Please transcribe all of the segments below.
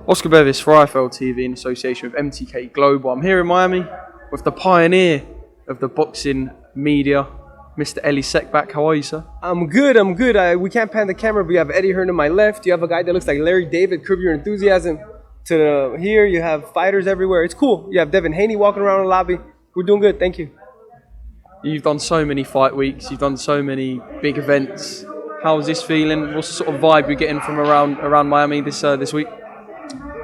Oscar BEVIS for IFL TV in association with MTK Global. I'm here in Miami with the pioneer of the boxing media, Mr. Elie Seckbach. How are you, sir? I'm good. We can't pan the camera, but you have Eddie Hearn to my left. You have a guy that looks like Larry David, Curb Your Enthusiasm. To here, you have fighters everywhere. It's cool. You have Devin Haney walking around the lobby. We're doing good. Thank you. You've done so many fight weeks. You've done so many big events. How's this feeling? What's the sort of vibe you're getting from around Miami this week?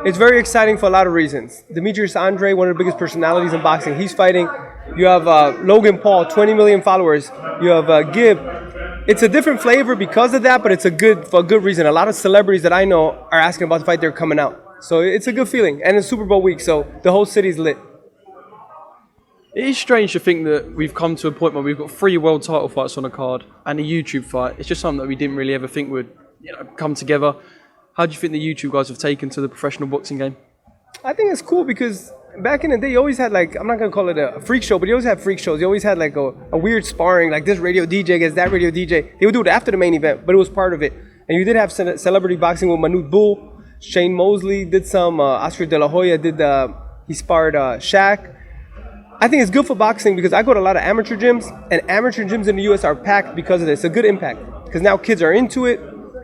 It's very exciting for a lot of reasons. Demetrius Andre, one of the biggest personalities in boxing, he's fighting. You have Logan Paul, 20 million followers. You have Gibb. It's a different flavor because of that, but it's for a good reason. A lot of celebrities that I know are asking about the fight. They're coming out. So it's a good feeling. And it's Super Bowl week, so the whole city's lit. It is strange to think that we've come to a point where we've got 3 world title fights on a card and a YouTube fight. It's just something that we didn't really ever think would come together. How do you think the YouTube guys have taken to the professional boxing game? I think it's cool because back in the day, you always had I'm not going to call it a freak show, but you always had freak shows. You always had a weird sparring, like this radio DJ against that radio DJ. They would do it after the main event, but it was part of it. And you did have celebrity boxing with Manute Bull. Shane Mosley did some. Oscar De La Hoya he sparred Shaq. I think it's good for boxing because I go to a lot of amateur gyms, and amateur gyms in the U.S. are packed because of this. It's a good impact because now kids are into it,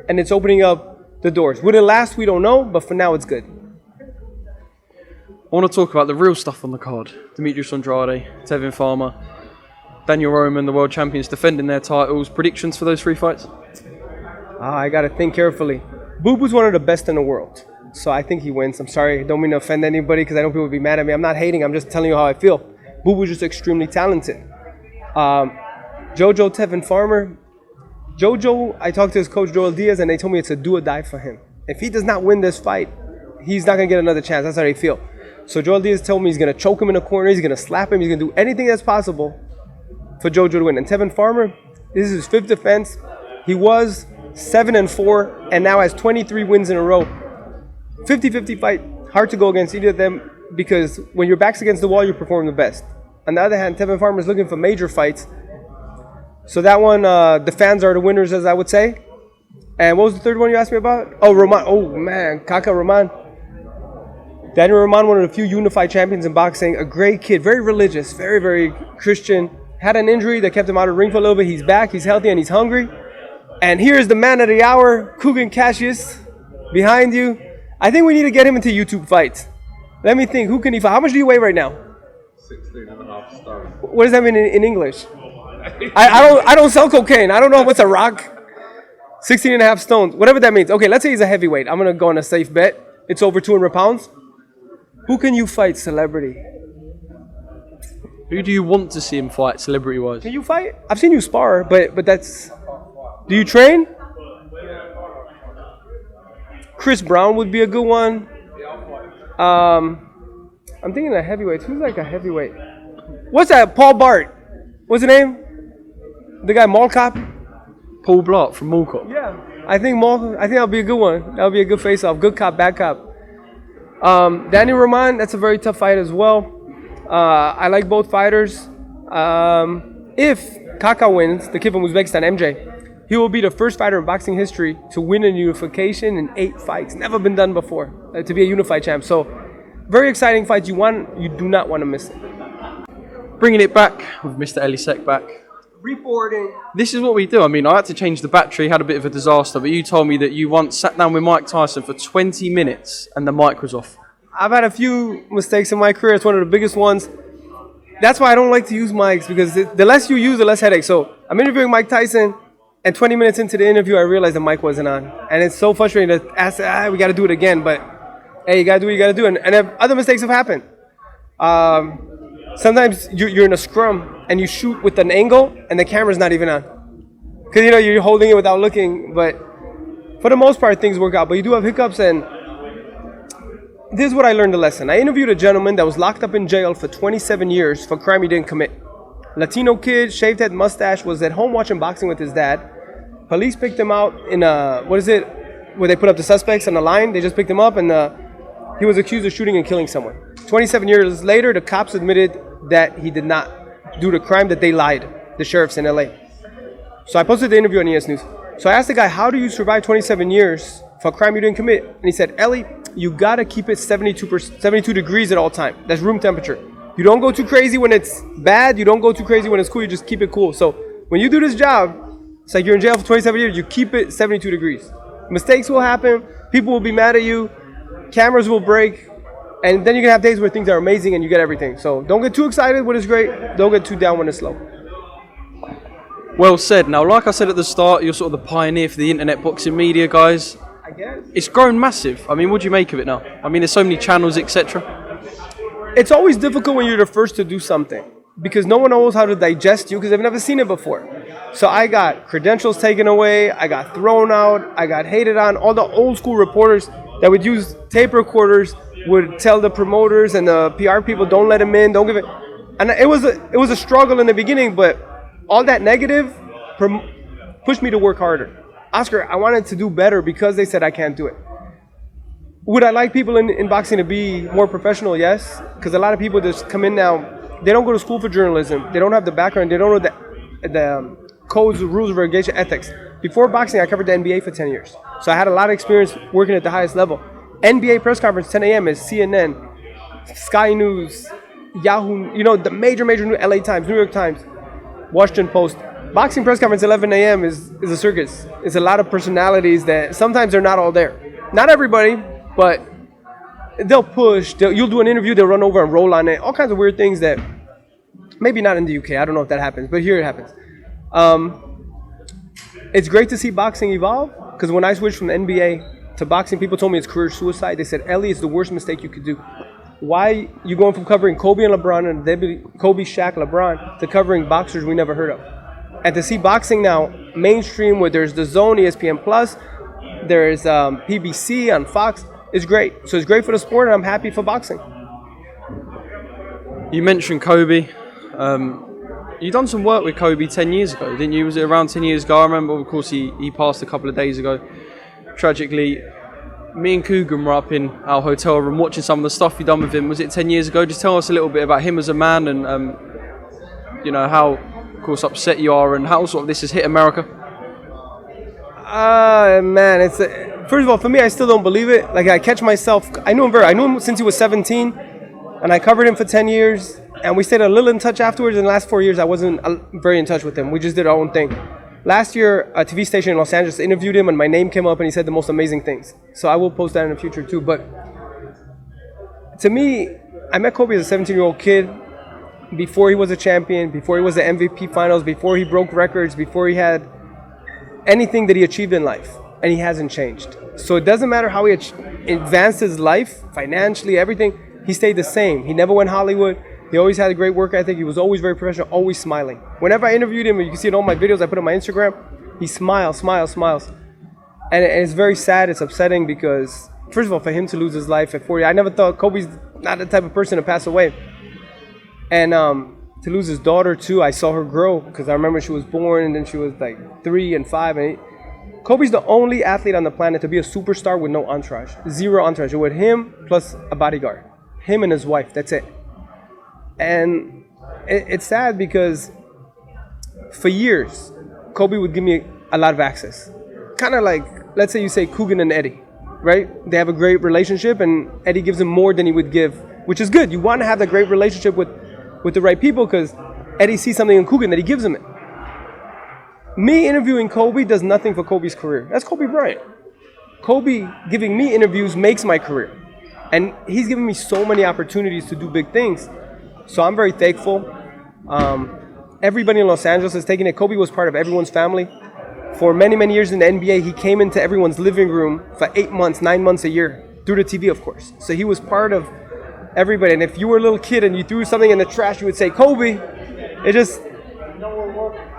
and it's opening up the doors. Will it last? We don't know, but for now, it's good. I want to talk about the real stuff on the card. Demetrius Andrade, Tevin Farmer, Daniel Roman, the world champions defending their titles. Predictions for those 3 fights? I got to think carefully. Boo Boo's one of the best in the world, so I think he wins. I'm sorry, I don't mean to offend anybody because I know people would be mad at me. I'm not hating, I'm just telling you how I feel. Boo Boo's just extremely talented. Jojo Tevin Farmer. Jojo, I talked to his coach Joel Diaz, and they told me it's a do or die for him. If he does not win this fight, he's not going to get another chance. That's how they feel. So Joel Diaz told me he's going to choke him in the corner, he's going to slap him, he's going to do anything that's possible for Jojo to win. And Tevin Farmer, this is his 5th defense. He was 7-4 and now has 23 wins in a row. 50-50 fight. Hard to go against either of them because when your back's against the wall, you perform the best. On the other hand, Tevin Farmer is looking for major fights. So that one, the fans are the winners, as I would say. And what was the third one you asked me about? Oh, Roman. Oh, man. Kaka Roman. Daniel Roman, one of the few unified champions in boxing. A great kid. Very religious. Very, very Christian. Had an injury that kept him out of the ring for a little bit. He's back. He's healthy and he's hungry. And here's the man of the hour, Kugan Cassius, behind you. I think we need to get him into YouTube fights. Let me think. Who can he fight? How much do you weigh right now? 16.5 stone. What does that mean in English? I don't sell cocaine. I don't know what's a rock. 16.5 stones. Whatever that means. Okay, let's say he's a heavyweight. I'm going to go on a safe bet. It's over 200 pounds. Who can you fight, celebrity? Who do you want to see him fight, celebrity-wise? Can you fight? I've seen you spar, but that's... Do you train? Chris Brown would be a good one. I'm thinking of heavyweights. Who's like a heavyweight? What's that? Paul Bart. What's his name? The guy Mall Cop? Paul Blart from Mall Cop. Yeah. I think that'll be a good one. That'll be a good face-off. Good cop, bad cop. Daniel Roman, that's a very tough fight as well. I like both fighters. If Kaka wins, the kid from Uzbekistan, MJ, he will be the first fighter in boxing history to win a unification in 8 fights. Never been done before, to be a unified champ. So, very exciting fights. You do not want to miss it. Bringing it back with Mr. Elie Seckbach. Reporting. This is what we do. I mean, I had to change the battery, had a bit of a disaster, but you told me that you once sat down with Mike Tyson for 20 minutes and the mic was off. I've had a few mistakes in my career. It's one of the biggest ones. That's why I don't like to use mics because the less you use, the less headache. So, I'm interviewing Mike Tyson. And 20 minutes into the interview, I realized the mic wasn't on. And it's so frustrating to ask, we got to do it again. But, hey, you got to do what you got to do. And other mistakes have happened. Sometimes you're in a scrum and you shoot with an angle and the camera's not even on. Because, you're holding it without looking. But for the most part, things work out. But you do have hiccups. And this is what I learned the lesson. I interviewed a gentleman that was locked up in jail for 27 years for a crime he didn't commit. Latino kid, shaved head, mustache, was at home watching boxing with his dad. Police picked him out in where they put up the suspects on the line. They just picked him up and he was accused of shooting and killing someone. 27 years later, the cops admitted that he did not do the crime, that they lied, the sheriffs in LA. So I posted the interview on ES News. So I asked the guy, how do you survive 27 years for a crime you didn't commit? And he said, Elie, you gotta keep it 72 degrees at all time. That's room temperature. You don't go too crazy when it's bad. You don't go too crazy when it's cool. You just keep it cool. So when you do this job, it's like you're in jail for 27 years. You keep it 72 degrees. Mistakes will happen. People will be mad at you. Cameras will break. And then you're gonna have days where things are amazing and you get everything. So don't get too excited when it's great. Don't get too down when it's slow. Well said. Now, like I said at the start, you're sort of the pioneer for the internet boxing media, guys. I guess. It's grown massive. I mean, what do you make of it now? I mean, there's so many channels, etc. It's always difficult when you're the first to do something because no one knows how to digest you because they've never seen it before. So I got credentials taken away. I got thrown out. I got hated on. All the old school reporters that would use tape recorders would tell the promoters and the PR people, don't let him in, don't give it. And it was a struggle in the beginning, but all that negative pushed me to work harder. Oscar, I wanted to do better because they said I can't do it. Would I like people in boxing to be more professional? Yes, because a lot of people just come in now, they don't go to school for journalism, they don't have the background, they don't know the codes, rules of regulation, ethics. Before boxing, I covered the NBA for 10 years. So I had a lot of experience working at the highest level. NBA press conference, 10 a.m. is CNN, Sky News, Yahoo, the major news, LA Times, New York Times, Washington Post. Boxing press conference, 11 a.m. is a circus. It's a lot of personalities that sometimes they're not all there. Not everybody, but they'll push. You'll do an interview, they'll run over and roll on it. All kinds of weird things that maybe not in the UK. I don't know if that happens, but here it happens. It's great to see boxing evolve because when I switched from the NBA to boxing, people told me it's career suicide. They said, Elie, it's the worst mistake you could do. Why you going from covering Kobe and LeBron and Kobe, Shaq, LeBron to covering boxers we never heard of? And to see boxing now mainstream where there's DAZN, ESPN Plus, there's PBC on Fox, is great. So it's great for the sport and I'm happy for boxing. You mentioned Kobe. You done some work with Kobe 10 years ago, didn't you? Was it around 10 years ago? I remember, of course, he passed a couple of days ago. Tragically, me and Coogan were up in our hotel room watching some of the stuff you done with him. Was it 10 years ago? Just tell us a little bit about him as a man and, how, of course, upset you are and how sort of this has hit America. Man, first of all, for me, I still don't believe it. Like, I catch myself, I knew him since he was 17, and I covered him for 10 years, and we stayed a little in touch afterwards. In the last 4 years, I wasn't very in touch with him. We just did our own thing. Last year, a TV station in Los Angeles interviewed him, and my name came up, and he said the most amazing things. So I will post that in the future, too. But to me, I met Kobe as a 17-year-old kid before he was a champion, before he was at MVP finals, before he broke records, before he had anything that he achieved in life, and he hasn't changed. So it doesn't matter how he advanced his life, financially, everything, he stayed the same. He never went Hollywood. He always had a great work ethic. He was always very professional, always smiling. Whenever I interviewed him, you can see in all my videos I put on my Instagram, he smiles. And it's very sad, it's upsetting because, first of all, for him to lose his life at 40, I never thought Kobe's not the type of person to pass away. And to lose his daughter too, I saw her grow because I remember she was born and then she was like 3 and 5 and 8. Kobe's the only athlete on the planet to be a superstar with no entourage, zero entourage. With him plus a bodyguard, him and his wife, that's it. And it's sad because for years, Kobe would give me a lot of access. Kind of like, let's say you say Coogan and Eddie, right? They have a great relationship and Eddie gives him more than he would give, which is good. You want to have that great relationship with the right people because Eddie sees something in Coogan that he gives him it. Me interviewing Kobe does nothing for Kobe's career. That's Kobe Bryant. Kobe giving me interviews makes my career. And he's given me so many opportunities to do big things. So I'm very thankful. Everybody in Los Angeles is taking it. Kobe was part of everyone's family. For many, many years in the NBA, he came into everyone's living room for 8 months, 9 months a year, through the TV, of course. So he was part of everybody. And if you were a little kid and you threw something in the trash, you would say, Kobe.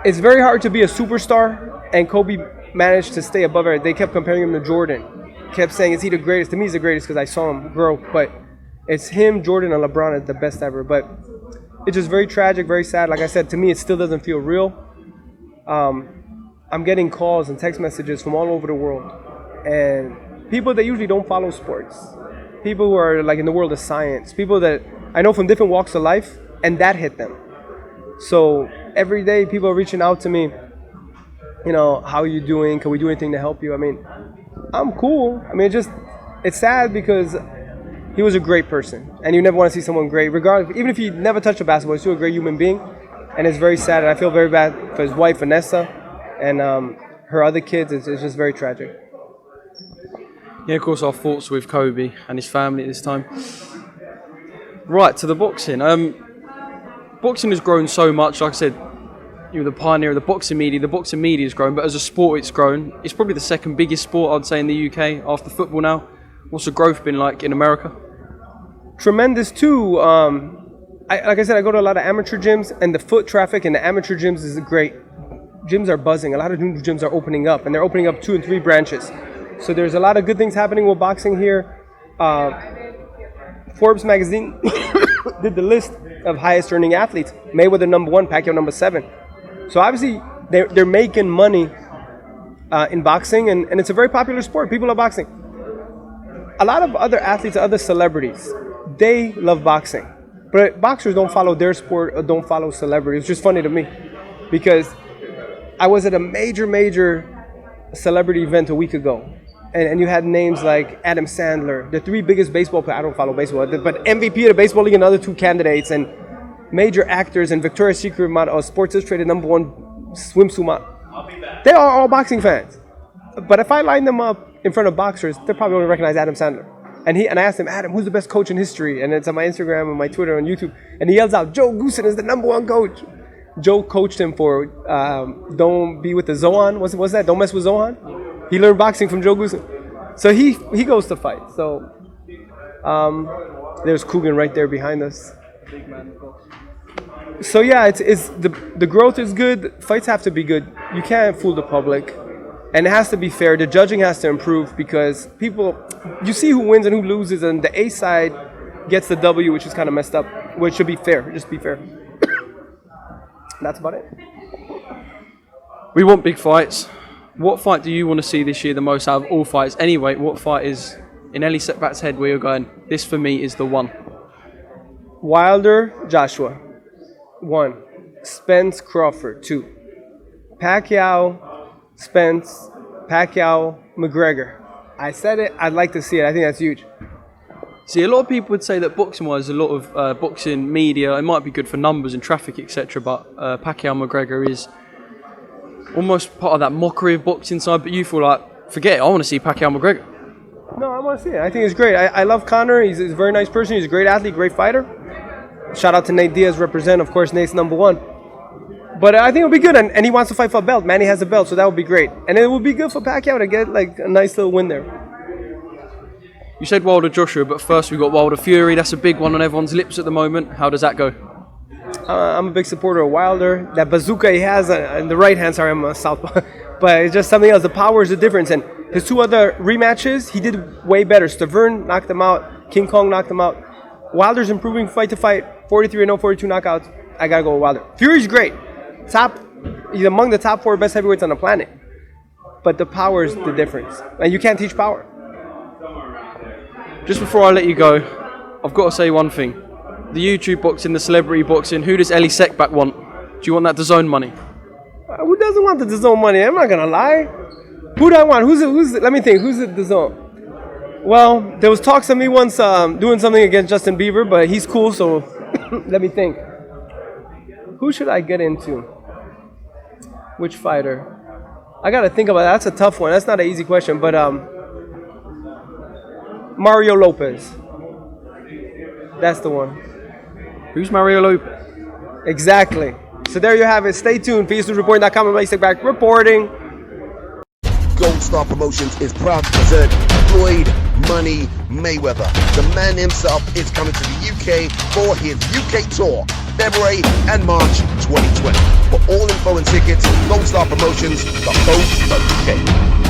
It's very hard to be a superstar, and Kobe managed to stay above it. They kept comparing him to Jordan. Kept saying, is he the greatest? To me, he's the greatest because I saw him grow. But it's him, Jordan, and LeBron is the best ever. But it's just very tragic, very sad. Like I said, to me, it still doesn't feel real. I'm getting calls and text messages from all over the world. And people that usually don't follow sports. People who are like in the world of science. People that I know from different walks of life, and that hit them. So every day people are reaching out to me, how are you doing? Can we do anything to help you? I mean, I'm cool. I mean, it's sad because he was a great person, and you never want to see someone great, regardless. Even if he never touched a basketball, he's still a great human being, and it's very sad. And I feel very bad for his wife Vanessa and her other kids. It's just very tragic. Yeah, of course, our thoughts with Kobe and his family at this time. Right, to the boxing. Boxing has grown so much. Like I said, you're the pioneer of the boxing media. The boxing media has grown, but as a sport, it's grown. It's probably the second biggest sport, I'd say, in the UK after football now. What's the growth been like in America? Tremendous too. Like I said, I go to a lot of amateur gyms, and the foot traffic in the amateur gyms is great. Gyms are buzzing. A lot of new gyms are opening up, and they're opening up 2 and 3 branches. So there's a lot of good things happening with boxing here. Forbes magazine did the list of highest earning athletes. Mayweather #1, Pacquiao #7. So obviously they're making money in boxing, and it's a very popular sport. People love boxing. A lot of other athletes, other celebrities, they love boxing. But boxers don't follow their sport or don't follow celebrities. It's just funny to me because I was at a major celebrity event a week ago. And you had names like Adam Sandler, the 3 biggest baseball players. I don't follow baseball, but MVP of the baseball league and other 2 candidates, and major actors, and Victoria's Secret model, Sports Illustrated #1 swimsuit model. They are all boxing fans. But if I line them up in front of boxers, they'll probably only recognize Adam Sandler. And I asked him, Adam, who's the best coach in history? And it's on my Instagram and my Twitter and YouTube. And he yells out, Joe Goosen is the #1 coach. Joe coached him for Don't Be with the Zohan. What's that? Don't Mess with Zohan? He learned boxing from Joe Goosen. So he goes to fight. So there's Coogan right there behind us. Big man. So yeah, it's the growth is good. Fights have to be good. You can't fool the public. And it has to be fair. The judging has to improve because you see who wins and who loses, and the A side gets the W, which is kind of messed up. Which should be fair. Just be fair. That's about it. We want big fights. What fight do you want to see this year the most out of all fights? Anyway, what fight is in Elie Seckbach's head where you're going, this for me is the one? Wilder, Joshua, 1. Spence, Crawford, 2. Pacquiao, Spence, Pacquiao, McGregor. I said it. I'd like to see it. I think that's huge. See, a lot of people would say that boxing-wise, a lot of boxing media, it might be good for numbers and traffic, etc. But Pacquiao McGregor is almost part of that mockery of boxing side. But you feel like, forget it, I want to see Pacquiao McGregor. No, I want to see it. I think it's great. I love Conor. He's a very nice person. He's a great athlete, great fighter. Shout out to Nate Diaz, represent. Of course, Nate's #1. But I think it'll be good. And he wants to fight for a belt. Manny has a belt, so that would be great. And it would be good for Pacquiao to get like a nice little win there. You said Wilder Joshua, but first we got Wilder Fury. That's a big one on everyone's lips at the moment. How does that go? I'm a big supporter of Wilder. That bazooka he has in the right hand, sorry, I'm a southpaw. But it's just something else. The power is the difference. And his 2 other rematches, he did way better. Stavern knocked him out. King Kong knocked him out. Wilder's improving fight to fight. 43-0, 42 knockouts. I got to go with Wilder. Fury's great. He's among the top 4 best heavyweights on the planet. But the power is the difference. And you can't teach power. Just before I let you go, I've got to say one thing. The YouTube boxing, the celebrity boxing, who does Elie Seckbach want? Do you want that DAZN money? Who doesn't want the DAZN money? I'm not going to lie. Who do I want? Let me think. Who's the DAZN? Well, there was talks of me once doing something against Justin Bieber, but he's cool, so let me think. Who should I get into? Which fighter? I got to think about that. That's a tough one. That's not an easy question, but Mario Lopez. That's the one. Who's Mario Lopez? Exactly. So there you have it. Stay tuned. PSNewsReporting.com and Elie Seckbach reporting. Gold Star Promotions is proud to present Floyd Money Mayweather. The man himself is coming to the UK for his UK tour, February and March 2020. For all info and tickets, goldstarpromotions.co.uk.